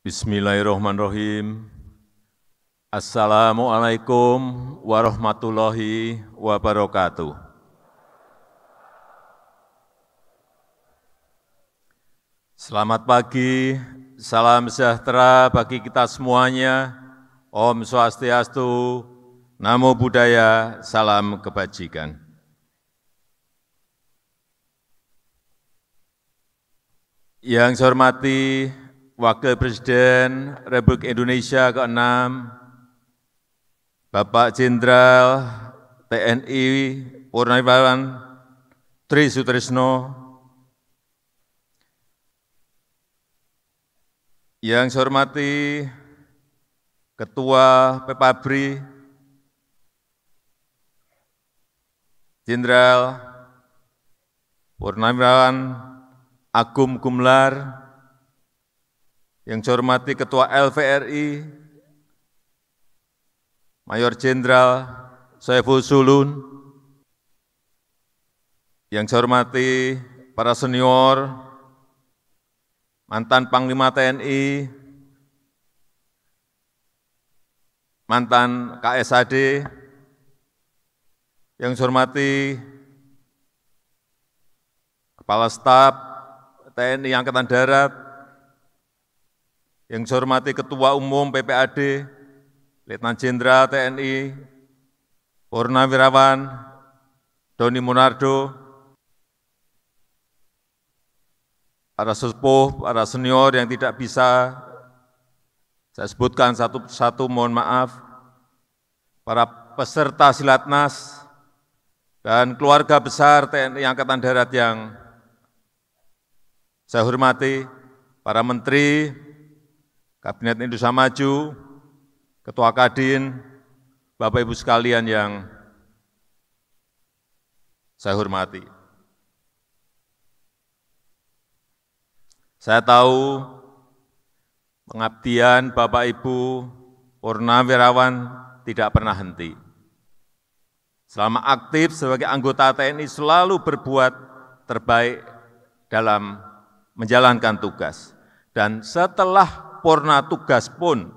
Bismillahirrahmanirrahim. Assalamualaikum warahmatullahi wabarakatuh. Selamat pagi, salam sejahtera bagi kita semuanya. Om Swastiastu, Namo Buddhaya, salam kebajikan. Yang saya hormati Wakil Presiden Republik Indonesia ke-6, Bapak Jenderal TNI Purnawirawan Tri Sutrisno, yang saya hormati Ketua PPABRI, Jenderal Purnawirawan Agung Gumelar, yang saya hormati Ketua LVRI, Mayor Jenderal Saiful Sulun, yang saya hormati para senior, mantan Panglima TNI, mantan KSAD, yang saya hormati Kepala Staf TNI Angkatan Darat, yang saya hormati Ketua Umum PPAD, Letnan Jenderal TNI Purnawirawan Doni Monardo, para sesepuh, para senior yang tidak bisa saya sebutkan satu-satu, mohon maaf, para peserta Silatnas, dan keluarga besar TNI Angkatan Darat yang saya hormati, para menteri, Kabinet Indonesia Maju, Ketua Kadin, Bapak Ibu sekalian yang saya hormati. Saya tahu pengabdian Bapak Ibu Purnawirawan tidak pernah henti. Selama aktif sebagai anggota TNI selalu berbuat terbaik dalam menjalankan tugas. Dan setelah purna tugas pun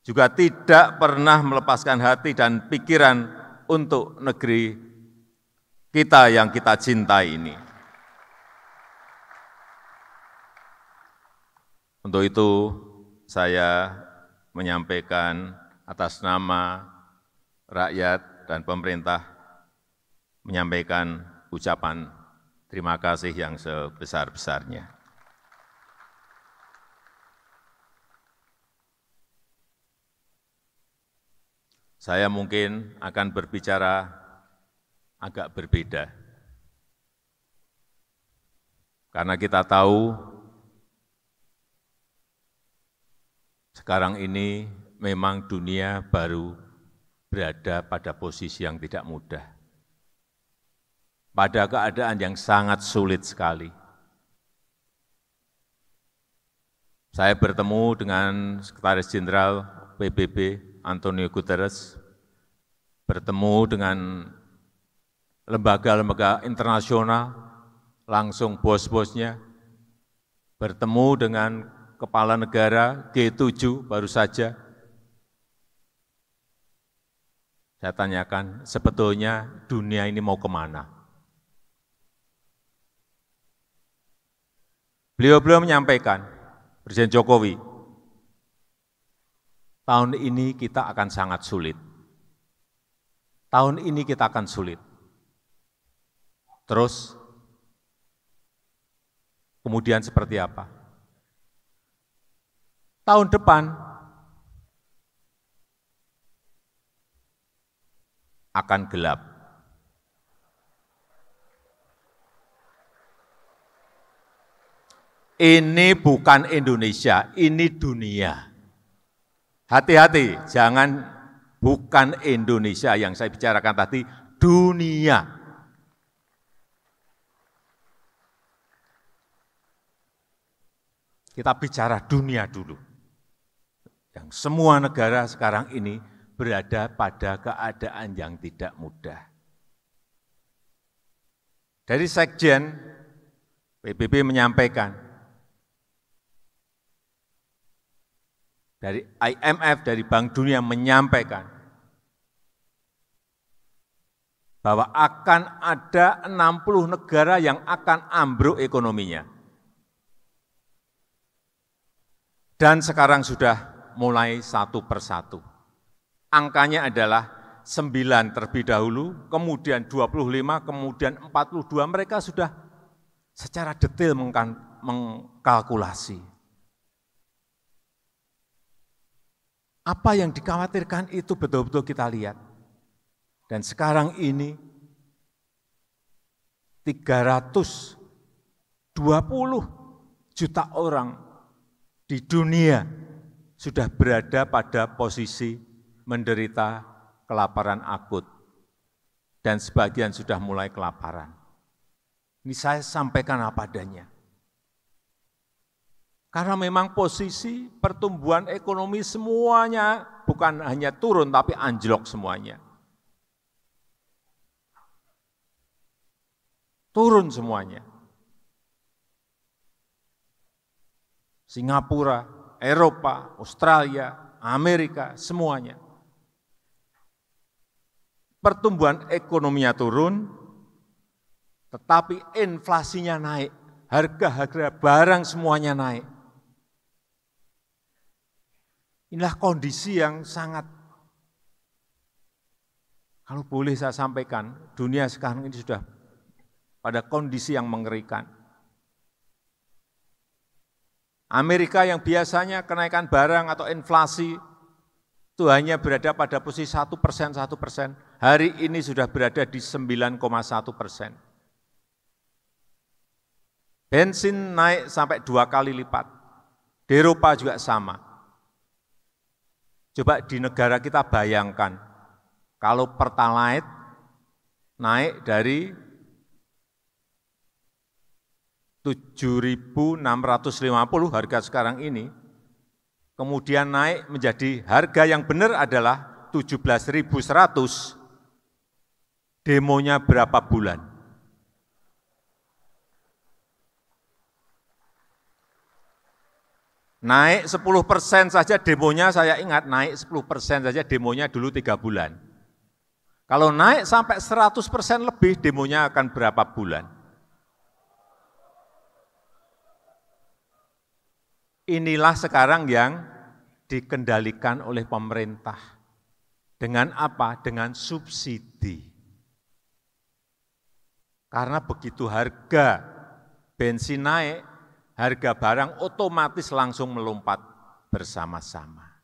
juga tidak pernah melepaskan hati dan pikiran untuk negeri kita yang kita cintai ini. Untuk itu saya menyampaikan atas nama rakyat dan pemerintah, menyampaikan ucapan terima kasih yang sebesar-besarnya. Saya mungkin akan berbicara agak berbeda, karena kita tahu sekarang ini memang dunia baru berada pada posisi yang tidak mudah, pada keadaan yang sangat sulit sekali. Saya bertemu dengan Sekretaris Jenderal PBB, Antonio Guterres, bertemu dengan lembaga-lembaga internasional, langsung bos-bosnya, bertemu dengan kepala negara G7 baru saja. Saya tanyakan, sebetulnya dunia ini mau kemana? Beliau menyampaikan, Presiden Jokowi, tahun ini kita akan sangat sulit. Tahun ini kita akan sulit. Terus, kemudian seperti apa? Tahun depan akan gelap. Ini bukan Indonesia, ini dunia. Hati-hati, jangan bukan Indonesia yang saya bicarakan tadi, dunia. Kita bicara dunia dulu. Yang semua negara sekarang ini berada pada keadaan yang tidak mudah. Dari Sekjen, PBB menyampaikan, dari IMF, dari Bank Dunia menyampaikan bahwa akan ada 60 negara yang akan ambruk ekonominya. Dan sekarang sudah mulai satu persatu. Angkanya adalah 9 terlebih dahulu, kemudian 25, kemudian 42, mereka sudah secara detail mengkalkulasi. Apa yang dikhawatirkan itu betul-betul kita lihat. Dan sekarang ini 320 juta orang di dunia sudah berada pada posisi menderita kelaparan akut. Dan sebagian sudah mulai kelaparan. Ini saya sampaikan apa adanya. Karena memang posisi pertumbuhan ekonomi semuanya bukan hanya turun, tapi anjlok semuanya. Turun semuanya. Singapura, Eropa, Australia, Amerika, semuanya. Pertumbuhan ekonominya turun, tetapi inflasinya naik. Harga-harga barang semuanya naik. Inilah kondisi yang sangat, kalau boleh saya sampaikan, dunia sekarang ini sudah pada kondisi yang mengerikan. Amerika yang biasanya kenaikan barang atau inflasi itu hanya berada pada posisi 1%, hari ini sudah berada di 9,1%. Bensin naik sampai 2 kali lipat, di Eropa juga sama. Coba di negara kita bayangkan, kalau Pertalite naik dari 7.650 harga sekarang ini, kemudian naik menjadi harga yang benar adalah 17.100, demonya berapa bulan? Naik 10% saja demonya, saya ingat naik 10% saja demonya dulu 3 bulan. Kalau naik sampai 100% lebih, demonya akan berapa bulan? Inilah sekarang yang dikendalikan oleh pemerintah. Dengan apa? Dengan subsidi. Karena begitu harga bensin naik, harga barang otomatis langsung melompat bersama-sama.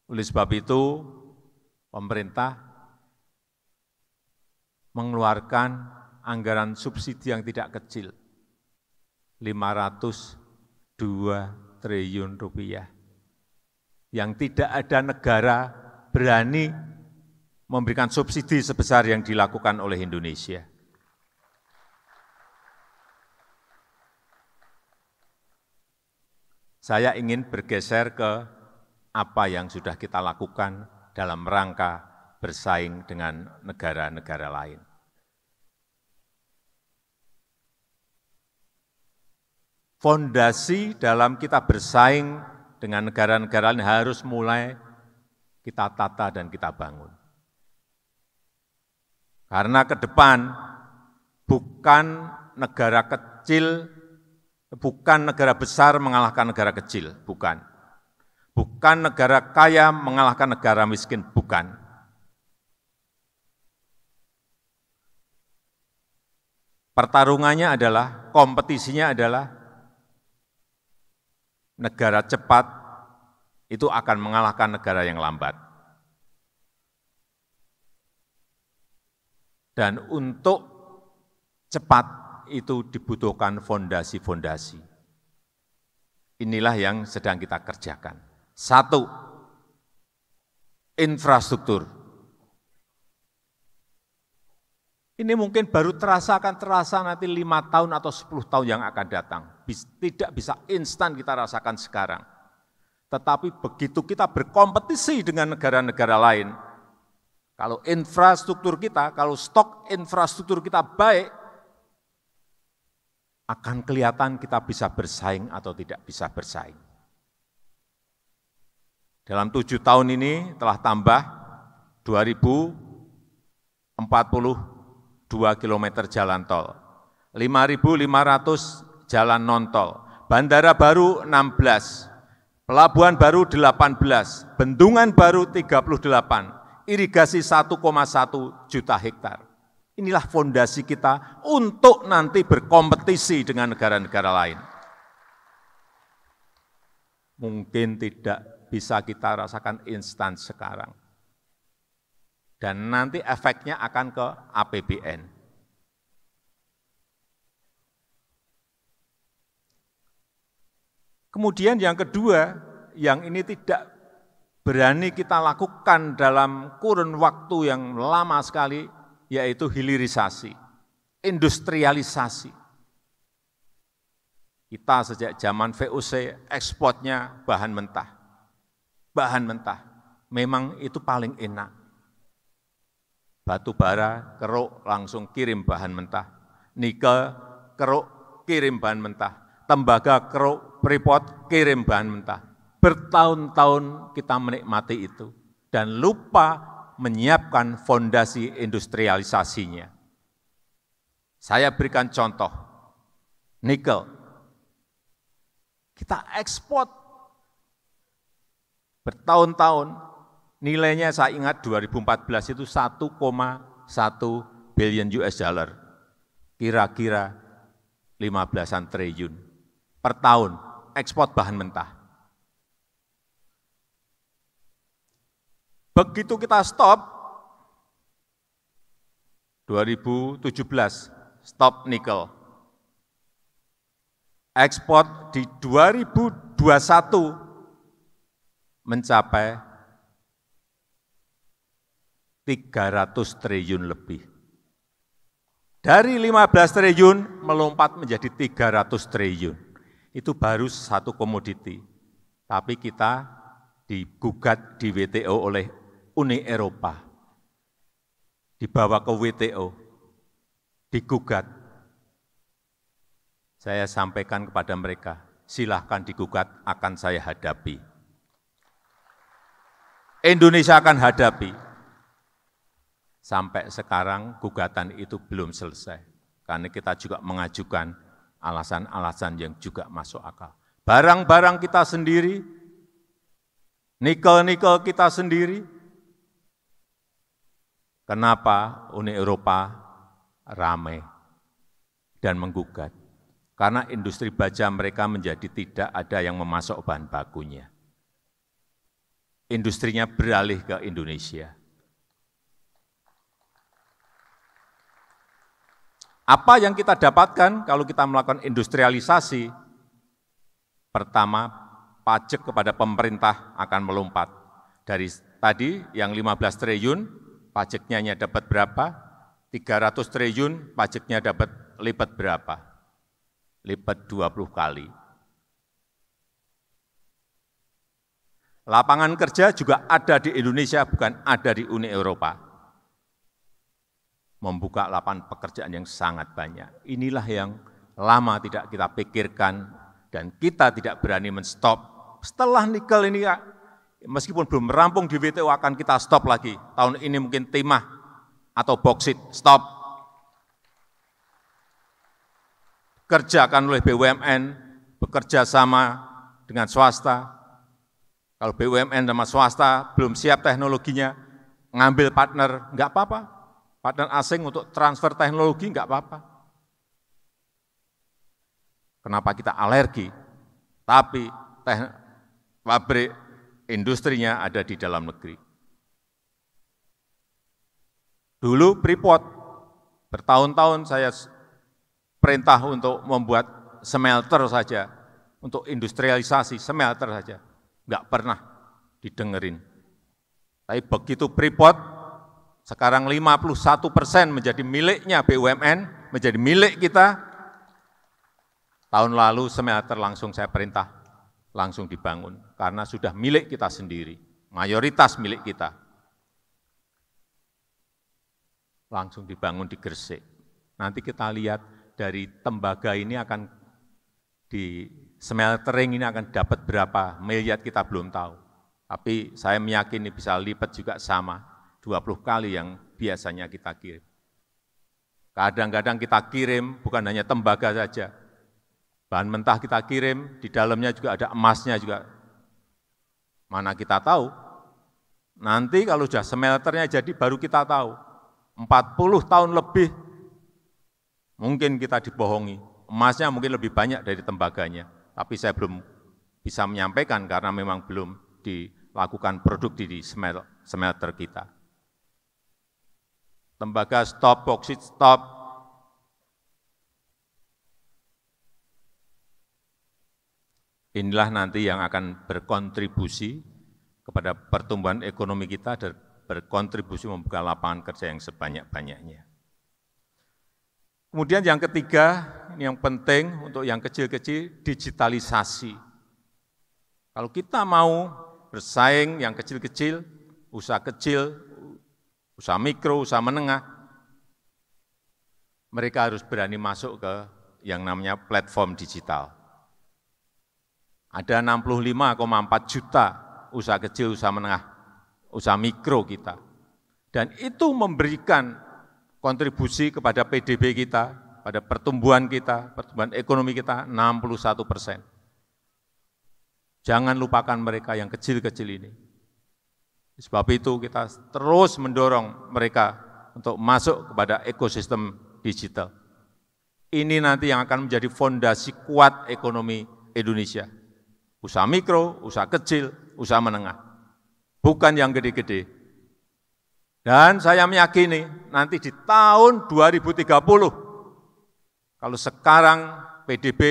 Oleh sebab itu, pemerintah mengeluarkan anggaran subsidi yang tidak kecil, 502 triliun rupiah, yang tidak ada negara berani memberikan subsidi sebesar yang dilakukan oleh Indonesia. Saya ingin bergeser ke apa yang sudah kita lakukan dalam rangka bersaing dengan negara-negara lain. Fondasi dalam kita bersaing dengan negara-negara lain harus mulai kita tata dan kita bangun. Karena ke depan bukan negara kecil, bukan negara besar mengalahkan negara kecil, bukan. Bukan negara kaya mengalahkan negara miskin, bukan. Pertarungannya adalah, kompetisinya adalah negara cepat itu akan mengalahkan negara yang lambat. Dan untuk cepat itu dibutuhkan fondasi-fondasi. Inilah yang sedang kita kerjakan. 1, infrastruktur. Ini mungkin baru akan terasa nanti 5 tahun atau 10 tahun yang akan datang. Tidak bisa instan kita rasakan sekarang. Tetapi begitu kita berkompetisi dengan negara-negara lain, kalau infrastruktur kita, kalau stok infrastruktur kita baik, akan kelihatan kita bisa bersaing atau tidak bisa bersaing. Dalam 7 tahun ini telah tambah 2.042 km jalan tol, 5.500 jalan non-tol, bandara baru 16, pelabuhan baru 18, bendungan baru 38, irigasi 1,1 juta hektar. Inilah fondasi kita untuk nanti berkompetisi dengan negara-negara lain. Mungkin tidak bisa kita rasakan instan sekarang. Dan nanti efeknya akan ke APBN. Kemudian yang kedua, yang ini tidak berani kita lakukan dalam kurun waktu yang lama sekali, yaitu hilirisasi, industrialisasi. Kita sejak zaman VOC ekspornya bahan mentah. Bahan mentah, memang itu paling enak. Batu bara, keruk, langsung kirim bahan mentah. Nikel, keruk, kirim bahan mentah. Tembaga, keruk, Freeport, kirim bahan mentah. Bertahun-tahun kita menikmati itu. Dan lupa menyiapkan fondasi industrialisasinya. Saya berikan contoh, nikel. Kita ekspor bertahun-tahun, nilainya saya ingat 2014 itu 1,1 billion US dollar, kira-kira 15-an triliun per tahun ekspor bahan mentah. Begitu kita stop, 2017, stop nikel. Ekspor di 2021 mencapai 300 triliun lebih. Dari 15 triliun melompat menjadi 300 triliun. Itu baru satu komoditi. Tapi kita digugat di WTO oleh Uni Eropa, dibawa ke WTO, digugat. Saya sampaikan kepada mereka, silahkan digugat, akan saya hadapi. Indonesia akan hadapi. Sampai sekarang gugatan itu belum selesai, karena kita juga mengajukan alasan-alasan yang juga masuk akal. Barang-barang kita sendiri, nikel-nikel kita sendiri. Kenapa Uni Eropa ramai dan menggugat? Karena industri baja mereka menjadi tidak ada yang memasok bahan bakunya. Industrinya beralih ke Indonesia. Apa yang kita dapatkan kalau kita melakukan industrialisasi? Pertama, pajak kepada pemerintah akan melompat. Dari tadi yang 15 triliun, pajaknya hanya dapat berapa? 300 triliun, pajaknya dapat lipat berapa? Lipat 20 kali. Lapangan kerja juga ada di Indonesia, bukan ada di Uni Eropa. Membuka lapangan pekerjaan yang sangat banyak. Inilah yang lama tidak kita pikirkan dan kita tidak berani men-stop. Setelah nikel ini, meskipun belum merampung di WTO, akan kita stop lagi. Tahun ini mungkin timah atau boksit, stop. Kerjakan oleh BUMN, bekerja sama dengan swasta. Kalau BUMN sama swasta belum siap teknologinya, ngambil partner, enggak apa-apa. Partner asing untuk transfer teknologi, enggak apa-apa. Kenapa kita alergi? Tapi pabrik industrinya ada di dalam negeri. Dulu Freeport, bertahun-tahun saya perintah untuk membuat smelter saja, untuk industrialisasi smelter saja, enggak pernah didengerin. Tapi begitu Freeport, sekarang 51% menjadi miliknya BUMN, menjadi milik kita. Tahun lalu smelter langsung saya perintah, langsung dibangun, karena sudah milik kita sendiri, mayoritas milik kita. Langsung dibangun di Gresik. Nanti kita lihat dari tembaga ini akan di smeltering ini akan dapat berapa miliar kita belum tahu. Tapi saya meyakini bisa lipat juga sama, 20 kali yang biasanya kita kirim. Kadang-kadang kita kirim bukan hanya tembaga saja, bahan mentah kita kirim, di dalamnya juga ada emasnya juga. Mana kita tahu, nanti kalau sudah smelternya jadi baru kita tahu, 40 tahun lebih mungkin kita dibohongi, emasnya mungkin lebih banyak dari tembaganya, tapi saya belum bisa menyampaikan karena memang belum dilakukan produk di smelter kita. Tembaga stop, boksit stop. Inilah nanti yang akan berkontribusi kepada pertumbuhan ekonomi kita dan berkontribusi membuka lapangan kerja yang sebanyak-banyaknya. Kemudian yang ketiga, ini yang penting untuk yang kecil-kecil, digitalisasi. Kalau kita mau bersaing yang kecil-kecil, usaha mikro, usaha menengah, mereka harus berani masuk ke yang namanya platform digital. Ada 65,4 juta usaha kecil, usaha menengah, usaha mikro kita. Dan itu memberikan kontribusi kepada PDB kita, pada pertumbuhan kita, pertumbuhan ekonomi kita 61%. Jangan lupakan mereka yang kecil-kecil ini. Sebab itu kita terus mendorong mereka untuk masuk kepada ekosistem digital. Ini nanti yang akan menjadi fondasi kuat ekonomi Indonesia. Usaha mikro, usaha kecil, usaha menengah. Bukan yang gede-gede. Dan saya meyakini nanti di tahun 2030, kalau sekarang PDB,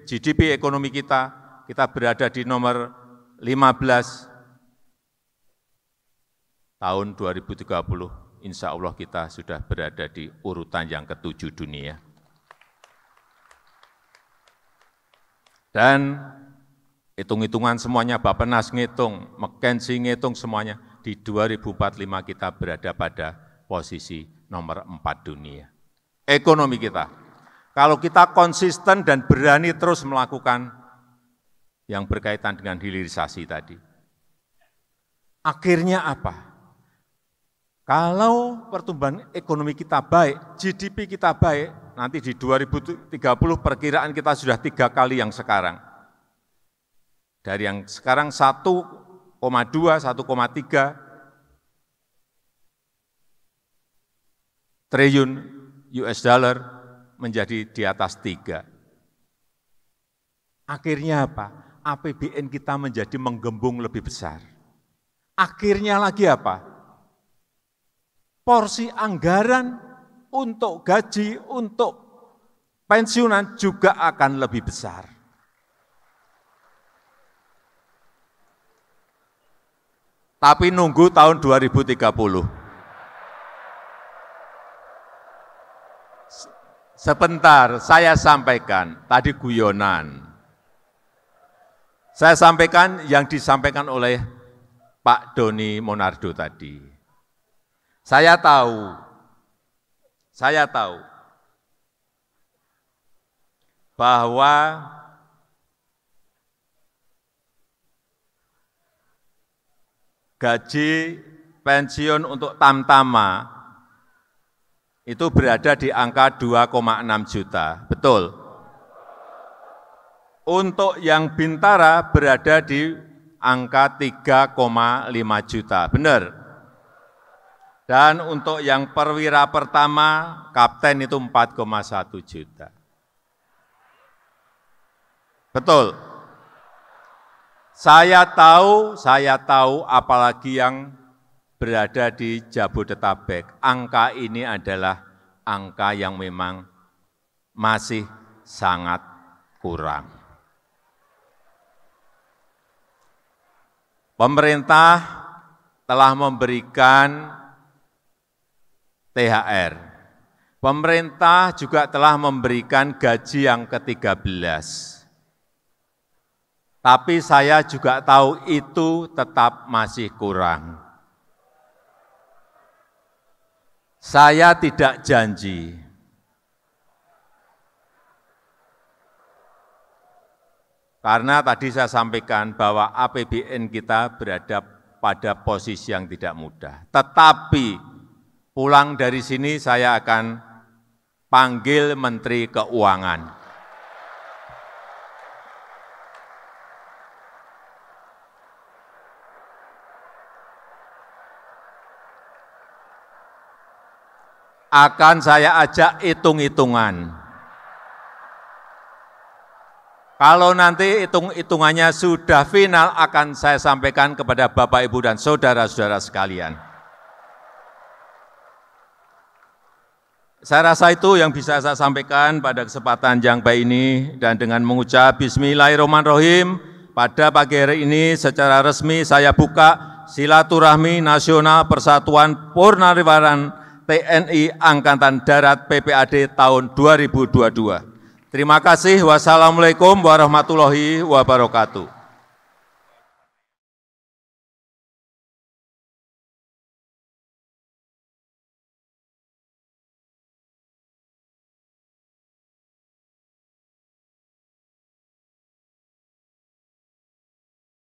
GDP ekonomi kita berada di nomor 15, tahun 2030, insya Allah kita sudah berada di urutan yang ke-7 dunia. Dan hitung-hitungan semuanya, Bappenas ngitung, McKinsey ngitung semuanya, di 2045 kita berada pada posisi nomor 4 dunia. Ekonomi kita, kalau kita konsisten dan berani terus melakukan yang berkaitan dengan hilirisasi tadi, akhirnya apa? Kalau pertumbuhan ekonomi kita baik, GDP kita baik, nanti di 2030 perkiraan kita sudah 3 kali yang sekarang. Dari yang sekarang 1,2, 1,3 triliun US dollar menjadi di atas 3. Akhirnya apa? APBN kita menjadi menggembung lebih besar. Akhirnya lagi apa? Porsi anggaran untuk gaji, untuk pensiunan juga akan lebih besar. Tapi nunggu tahun 2030. Sebentar, saya sampaikan, tadi guyonan. Saya sampaikan yang disampaikan oleh Pak Doni Monardo tadi. Saya tahu bahwa gaji pensiun untuk Tamtama itu berada di angka 2,6 juta, betul? Untuk yang Bintara berada di angka 3,5 juta, benar? Dan untuk yang perwira pertama, kapten itu 4,1 juta. Betul? Saya tahu apalagi yang berada di Jabodetabek, angka ini adalah angka yang memang masih sangat kurang. Pemerintah telah memberikan THR. Pemerintah juga telah memberikan gaji yang ke-13. Tapi saya juga tahu itu tetap masih kurang. Saya tidak janji Karena tadi saya sampaikan bahwa APBN kita berada pada posisi yang tidak mudah. Tetapi pulang dari sini saya akan panggil Menteri Keuangan. Akan saya ajak hitung-hitungan. Kalau nanti hitung-hitungannya sudah final, akan saya sampaikan kepada Bapak, Ibu, dan saudara-saudara sekalian. Saya rasa itu yang bisa saya sampaikan pada kesempatan yang baik ini, dan dengan mengucap Bismillahirrahmanirrahim, pada pagi hari ini secara resmi saya buka Silaturahmi Nasional Persatuan Purnawirawan TNI Angkatan Darat PPAD tahun 2022. Terima kasih. Wassalamualaikum warahmatullahi wabarakatuh.